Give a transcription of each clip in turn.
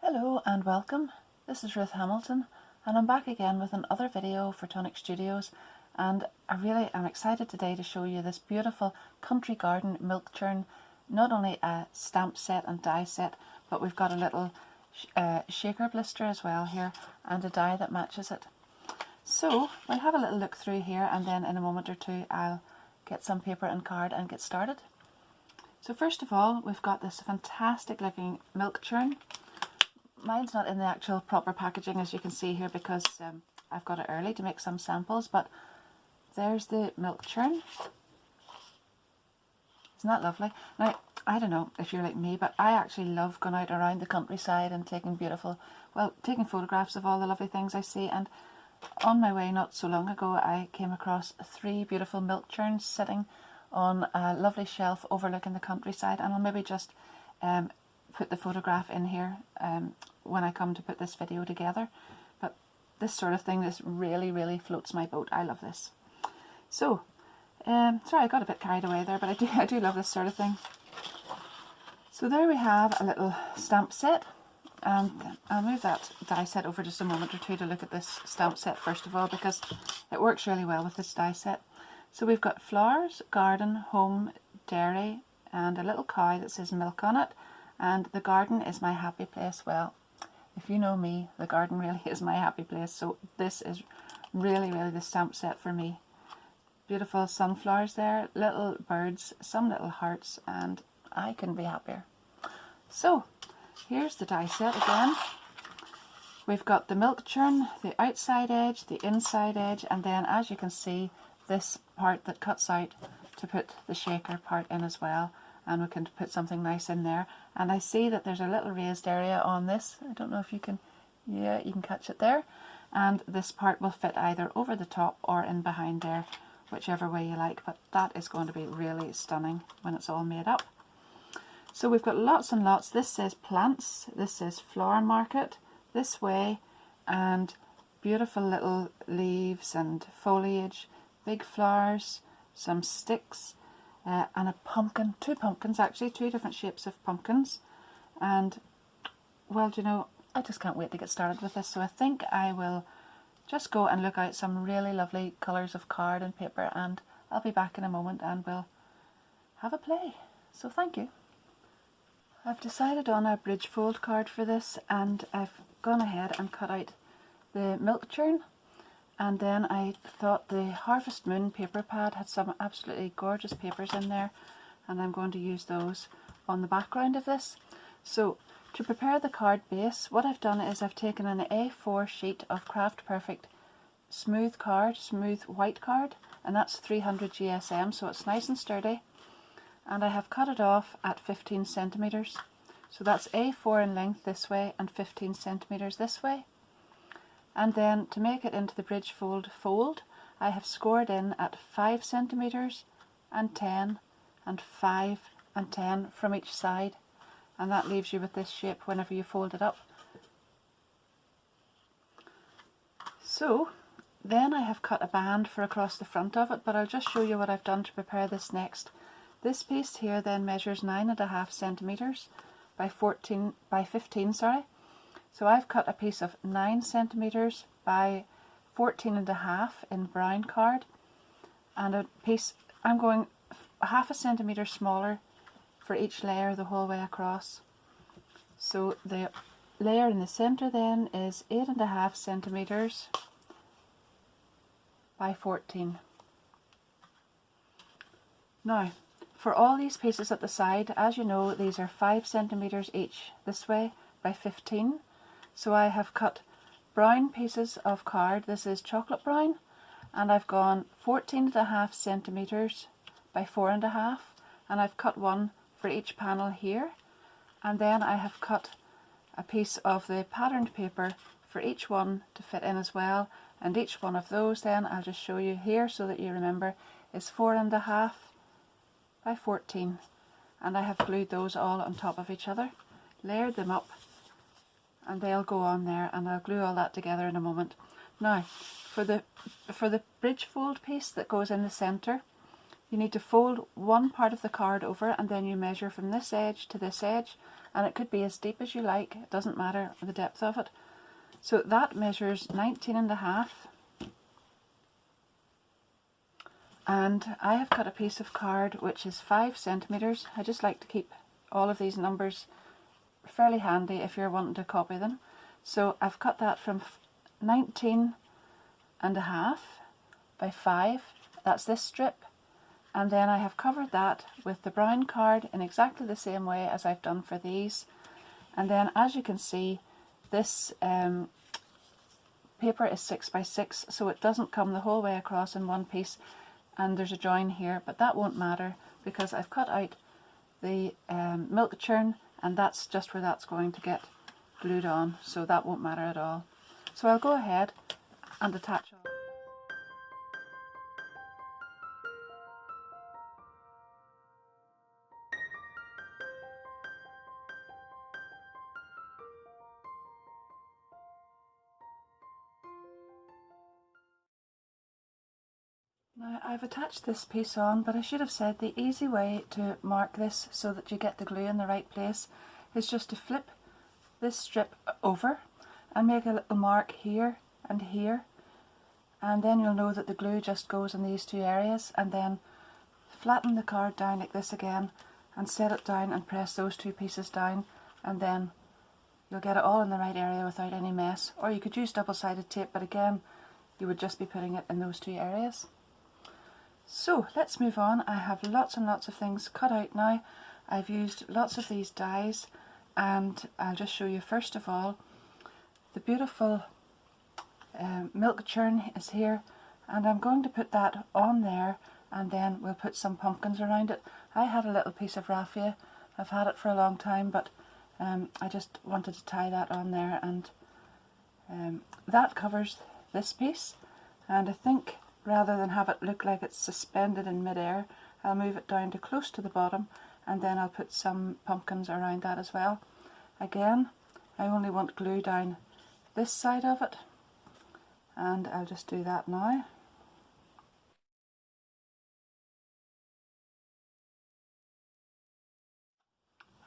Hello and welcome. This is Ruth Hamilton and I'm back again with another video for TONIC Studios, and I really am excited today to show you this beautiful country garden milk churn. Not only a stamp set and die set, but we've got a little shaker blister as well here and a die that matches it. So we'll have a little look through here, and then in a moment or two I'll get some paper and card and get started. So first of all, we've got this fantastic looking milk churn. Mine's not in the actual proper packaging, as you can see here, because I've got it early to make some samples, but there's the milk churn. Isn't that lovely? Now, I don't know if you're like me, but I actually love going out around the countryside and taking taking photographs of all the lovely things I see. And on my way not so long ago, I came across 3 beautiful milk churns sitting on a lovely shelf overlooking the countryside, and I'll maybe just put the photograph in here when I come to put this video together. But this sort of thing, this really floats my boat. I love this. So sorry, I got a bit carried away there, but I do love this sort of thing. So there we have a little stamp set. I'll move that die set over just a moment or two to look at this stamp set first of all, because it works really well with this die set. So we've got flowers, garden, home, dairy, and a little cow that says milk on it. And the garden is my happy place. Well, if you know me, the garden really is my happy place. So this is really the stamp set for me. Beautiful sunflowers there, little birds, some little hearts, and I couldn't be happier. So here's the die set again. We've got the milk churn, the outside edge, the inside edge, and then, as you can see, this part that cuts out to put the shaker part in as well. And we can put something nice in there. And I see that there's a little raised area on this. I don't know if you can, yeah, you can catch it there. And this part will fit either over the top or in behind there, whichever way you like. But that is going to be really stunning when it's all made up. So we've got lots and lots. This says plants, this says flower market, this way, and beautiful little leaves and foliage, big flowers, some sticks, and a pumpkin, 2 pumpkins actually, 2 different shapes of pumpkins. And well, you know, I just can't wait to get started with this. So I think I will just go and look out some really lovely colours of card and paper, and I'll be back in a moment and we'll have a play. So thank you. I've decided on a bridge fold card for this, and I've gone ahead and cut out the milk churn. And then I thought the Harvest Moon paper pad had some absolutely gorgeous papers in there, and I'm going to use those on the background of this. So to prepare the card base, what I've done is I've taken an A4 sheet of Craft Perfect smooth white card, and that's 300 GSM, so it's nice and sturdy. And I have cut it off at 15 centimeters. So that's A4 in length this way and 15 centimeters this way. And then to make it into the bridge fold, I have scored in at 5 centimeters and 10 and 5 and 10 from each side, and that leaves you with this shape whenever you fold it up. So then I have cut a band for across the front of it, but I'll just show you what I've done to prepare this next. This piece here then measures 9.5 centimeters by 15, sorry. So I've cut a piece of 9 centimeters by 14.5 in brown card, and a piece, I'm going 0.5 centimeter smaller for each layer the whole way across. So the layer in the centre then is 8.5 centimeters by 14. Now, for all these pieces at the side, as you know, these are 5 centimeters each this way by 15. So I have cut brown pieces of card, this is chocolate brown, and I've gone 14.5 centimeters by 4.5, and I've cut one for each panel here. And then I have cut a piece of the patterned paper for each one to fit in as well, and each one of those then, I'll just show you here so that you remember, is 4.5 by 14, and I have glued those all on top of each other, layered them up, and they'll go on there, and I'll glue all that together in a moment. Now, for the bridge fold piece that goes in the centre, you need to fold one part of the card over, and then you measure from this edge to this edge, and it could be as deep as you like, it doesn't matter the depth of it. So that measures 19.5, and I have cut a piece of card which is 5 centimeters. I just like to keep all of these numbers fairly handy if you're wanting to copy them. So I've cut that from 19.5 by 5, that's this strip, and then I have covered that with the brown card in exactly the same way as I've done for these. And then, as you can see, this paper is 6 by 6, so it doesn't come the whole way across in one piece, and there's a join here, but that won't matter because I've cut out the milk churn, and that's just where that's going to get glued on, so that won't matter at all. So I'll go ahead and attach all. Now I've attached this piece on, but I should have said the easy way to mark this so that you get the glue in the right place is just to flip this strip over and make a little mark here and here, and then you'll know that the glue just goes in these two areas, and then flatten the card down like this again and set it down and press those two pieces down, and then you'll get it all in the right area without any mess. Or you could use double-sided tape, but again you would just be putting it in those two areas. So let's move on. I have lots and lots of things cut out now. I've used lots of these dies, and I'll just show you first of all the beautiful milk churn is here, and I'm going to put that on there, and then we'll put some pumpkins around it. I had a little piece of raffia, I've had it for a long time, but I just wanted to tie that on there, and that covers this piece. And I think rather than have it look like it's suspended in midair, I'll move it down to close to the bottom, and then I'll put some pumpkins around that as well. Again, I only want glue down this side of it, and I'll just do that now.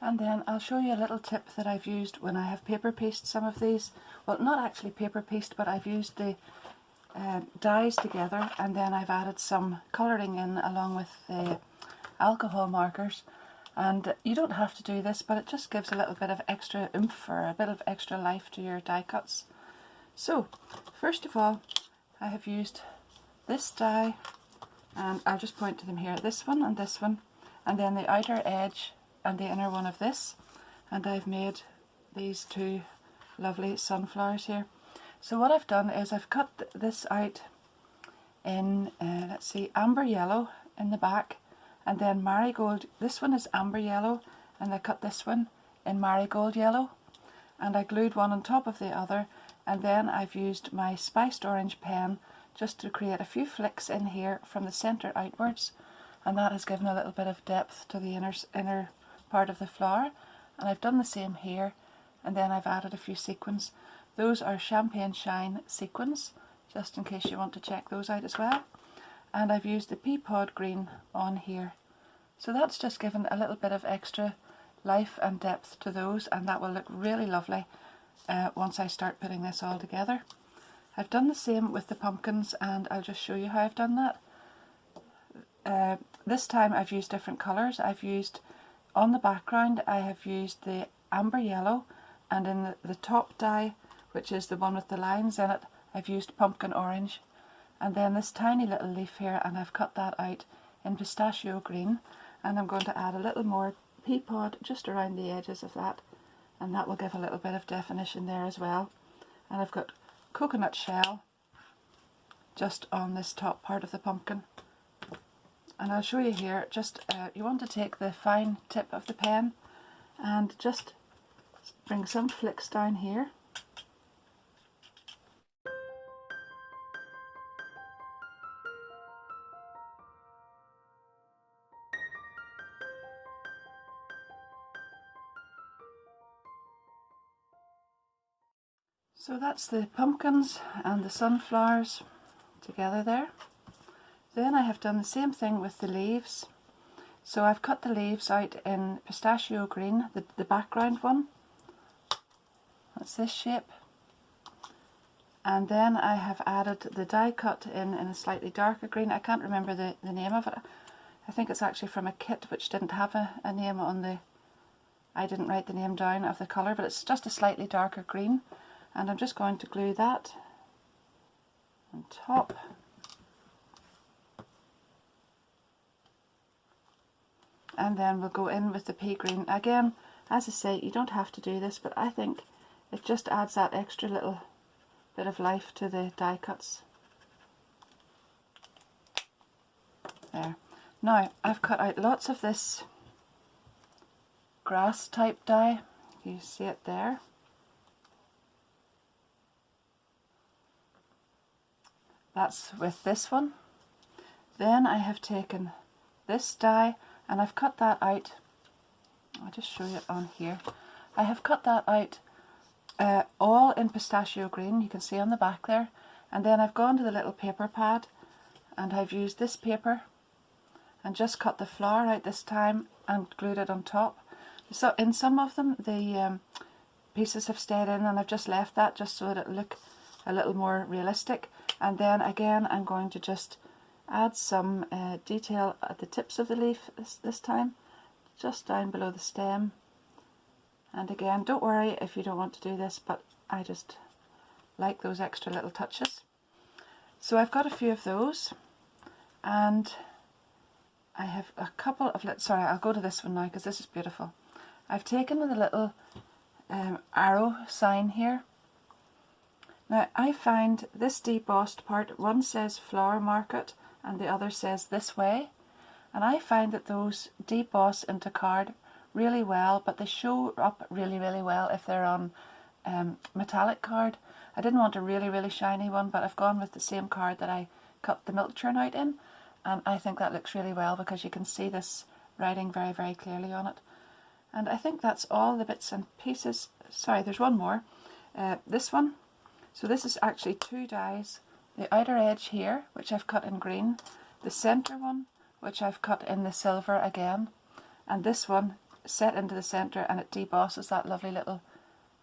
And then I'll show you a little tip that I've used when I have paper pieced some of these. Well, not actually paper pieced, but I've used the dies together, and then I've added some colouring in along with the alcohol markers. And you don't have to do this, but it just gives a little bit of extra oomph or a bit of extra life to your die cuts. So first of all, I have used this die, and I'll just point to them here, this one, and then the outer edge and the inner one of this, and I've made these two lovely sunflowers here. So what I've done is I've cut this out in, let's see, amber yellow in the back, and then marigold. This one is amber yellow, and I cut this one in marigold yellow, and I glued one on top of the other, and then I've used my spiced orange pen just to create a few flicks in here from the centre outwards, and that has given a little bit of depth to the inner part of the flower. And I've done the same here, and then I've added a few sequins. Those are Champagne Shine sequins, just in case you want to check those out as well. And I've used the pea pod green on here. So that's just given a little bit of extra life and depth to those, and that will look really lovely once I start putting this all together. I've done the same with the pumpkins, and I'll just show you how I've done that. This time I've used different colours. I've used, on the background, I have used the amber yellow, and in the top die, which is the one with the lines in it, I've used pumpkin orange. And then this tiny little leaf here, and I've cut that out in pistachio green, and I'm going to add a little more pea pod just around the edges of that, and that will give a little bit of definition there as well. And I've got coconut shell just on this top part of the pumpkin. And I'll show you here, just you want to take the fine tip of the pen and just bring some flicks down here. So that's the pumpkins and the sunflowers together there. Then I have done the same thing with the leaves. So I've cut the leaves out in pistachio green, the background one. That's this shape. And then I have added the die cut in a slightly darker green. I can't remember the name of it. I think it's actually from a kit which didn't have a name on the... I didn't write the name down of the colour, but it's just a slightly darker green. And I'm just going to glue that on top. And then we'll go in with the pea green. Again, as I say, you don't have to do this, but I think it just adds that extra little bit of life to the die cuts. There. Now, I've cut out lots of this grass type die. You see it there. That's with this one. Then I have taken this die and I've cut that out. I'll just show you it on here. I have cut that out all in pistachio green, you can see on the back there. And then I've gone to the little paper pad and I've used this paper and just cut the flower out this time and glued it on top. So in some of them the pieces have stayed in, and I've just left that just so that it look a little more realistic. And then again I'm going to just add some detail at the tips of the leaf this time, just down below the stem. And again, don't worry if you don't want to do this, but I just like those extra little touches. So I've got a few of those, and I have a couple of, sorry, I'll go to this one now because this is beautiful. I've taken the little arrow sign here. Now I find this debossed part, one says flower market and the other says this way, and I find that those deboss into card really well, but they show up really well if they're on metallic card. I didn't want a really shiny one, but I've gone with the same card that I cut the milk churn out in, and I think that looks really well because you can see this writing very clearly on it. And I think that's all the bits and pieces. Sorry, there's one more. This one. So this is actually two dies. The outer edge here, which I've cut in green, the centre one, which I've cut in the silver again, and this one set into the centre, and it debosses that lovely little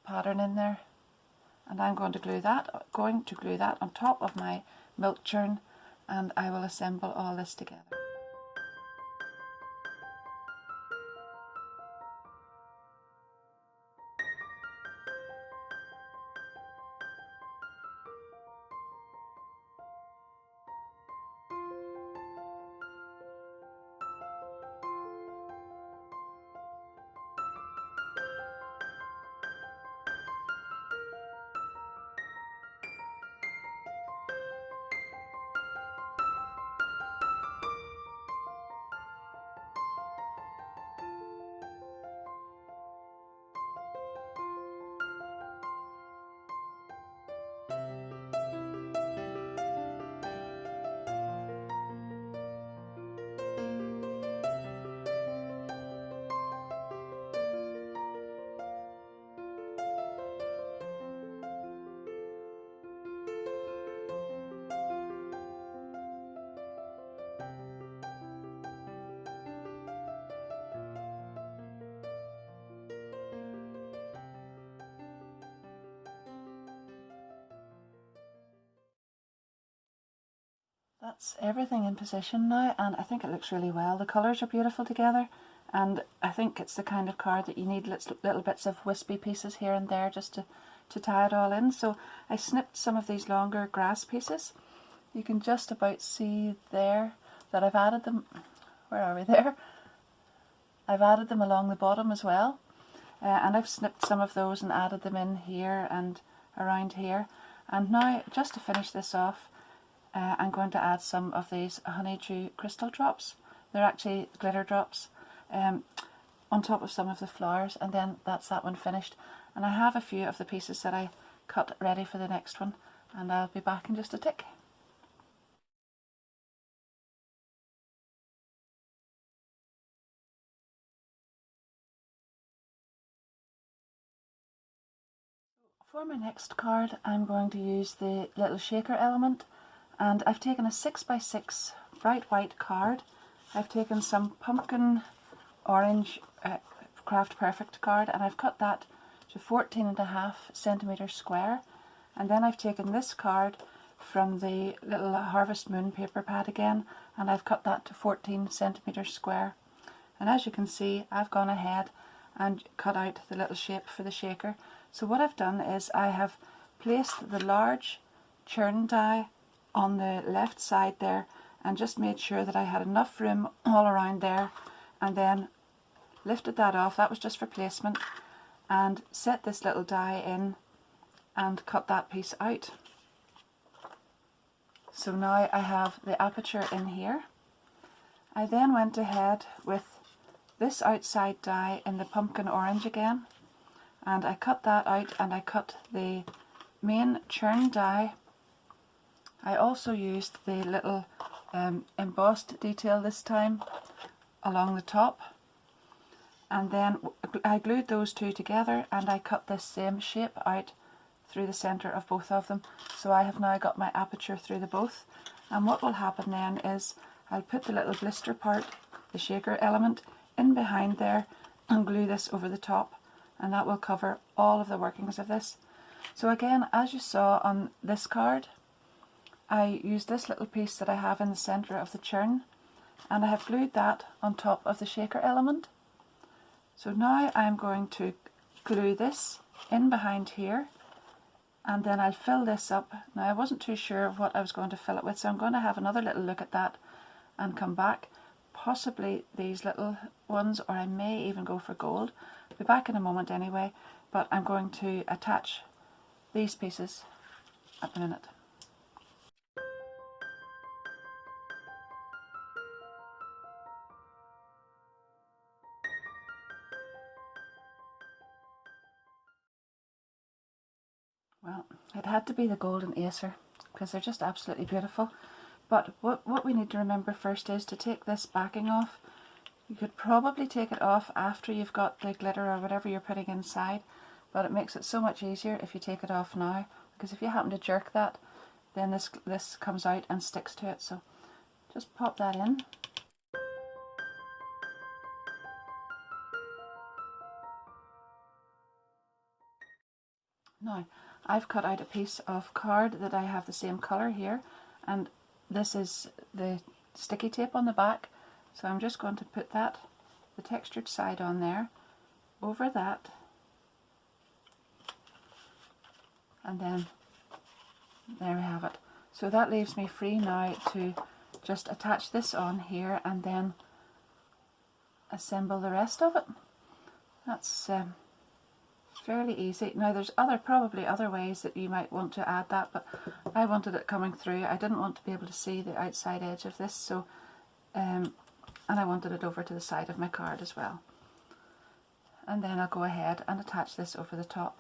pattern in there. And I'm going to glue that on top of my milk churn, and I will assemble all this together. That's everything in position now, and I think it looks really well. The colours are beautiful together, and I think it's the kind of card that you need little bits of wispy pieces here and there just to tie it all in. So I snipped some of these longer grass pieces. You can just about see there that I've added them. Where are we there? I've added them along the bottom as well, and I've snipped some of those and added them in here and around here. And now, just to finish this off, I'm going to add some of these honeydew crystal drops. They're actually glitter drops on top of some of the flowers, and then that's that one finished. And I have a few of the pieces that I cut ready for the next one, and I'll be back in just a tick. For my next card, I'm going to use the little shaker element. And I've taken a 6x6 bright white card, I've taken some pumpkin orange Craft Perfect card, and I've cut that to 14.5 centimeters square. And then I've taken this card from the little Harvest Moon paper pad again, and I've cut that to 14 centimeters square. And as you can see, I've gone ahead and cut out the little shape for the shaker. So what I've done is I have placed the large churn die on the left side there, and just made sure that I had enough room all around there, and then lifted that off. That was just for placement, and set this little die in and cut that piece out. So now I have the aperture in here. I then went ahead with this outside die in the pumpkin orange again, and I cut that out, and I cut the main churn die. I also used the little embossed detail this time along the top, and then I glued those two together, and I cut this same shape out through the centre of both of them. So I have now got my aperture through the both, and what will happen then is I'll put the little blister part, the shaker element, in behind there and glue this over the top, and that will cover all of the workings of this. So again, as you saw on this card, I used this little piece that I have in the centre of the churn, and I have glued that on top of the shaker element. So now I'm going to glue this in behind here, and then I'll fill this up. Now I wasn't too sure what I was going to fill it with, so I'm going to have another little look at that and come back. Possibly these little ones, or I may even go for gold. I'll be back in a moment anyway, but I'm going to attach these pieces at the minute. Well, it had to be the golden acer because they're just absolutely beautiful. But what we need to remember first is to take this backing off. You could probably take it off after you've got the glitter or whatever you're putting inside, but it makes it so much easier if you take it off now, because if you happen to jerk that, then this comes out and sticks to it. So just pop that in. Now, I've cut out a piece of card that I have the same colour here, and this is the sticky tape on the back. So I'm just going to put that, the textured side on there, over that, and then there we have it. So that leaves me free now to just attach this on here and then assemble the rest of it. That's fairly easy. Now there's probably other ways that you might want to add that, but I wanted it coming through. I didn't want to be able to see the outside edge of this, so and I wanted it over to the side of my card as well. And then I'll go ahead and attach this over the top.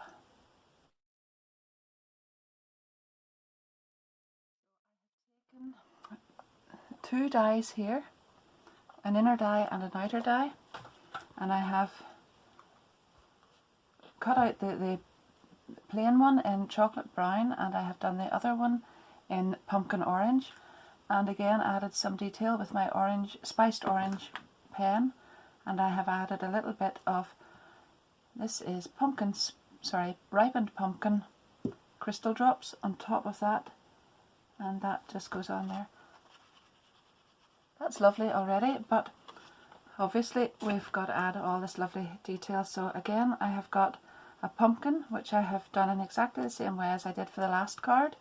I've taken two dies here, an inner die and an outer die, and I have cut out the plain one in chocolate brown, and I have done the other one in pumpkin orange, and again added some detail with my spiced orange pen, and I have added a little bit of, this is ripened pumpkin crystal drops on top of that, and that just goes on there. That's lovely already, but obviously we've got to add all this lovely detail. So again, I have got a pumpkin, which I have done in exactly the same way as I did for the last card.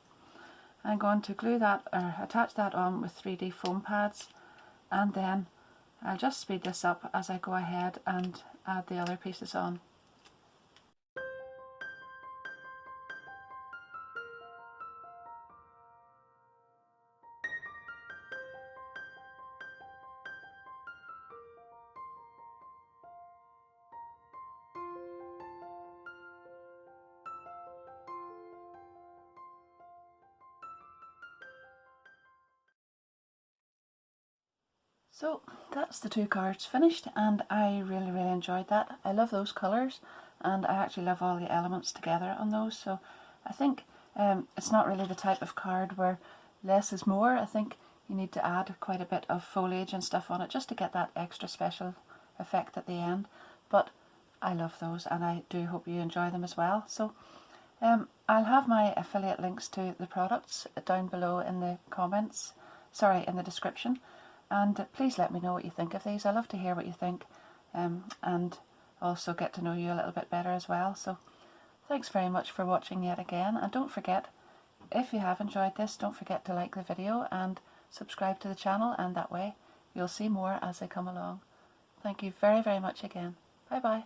I'm going to glue that, or attach that on with 3D foam pads, and then I'll just speed this up as I go ahead and add the other pieces on. So that's the two cards finished, and I really enjoyed that. I love those colours, and I actually love all the elements together on those. So I think it's not really the type of card where less is more. I think you need to add quite a bit of foliage and stuff on it just to get that extra special effect at the end. But I love those, and I do hope you enjoy them as well. So I'll have my affiliate links to the products down below in the comments, sorry, in the description. And please let me know what you think of these. I love to hear what you think, and also get to know you a little bit better as well. So thanks very much for watching yet again, and don't forget, if you have enjoyed this, don't forget to like the video and subscribe to the channel, and that way you'll see more as they come along. Thank you very, very much again. Bye bye.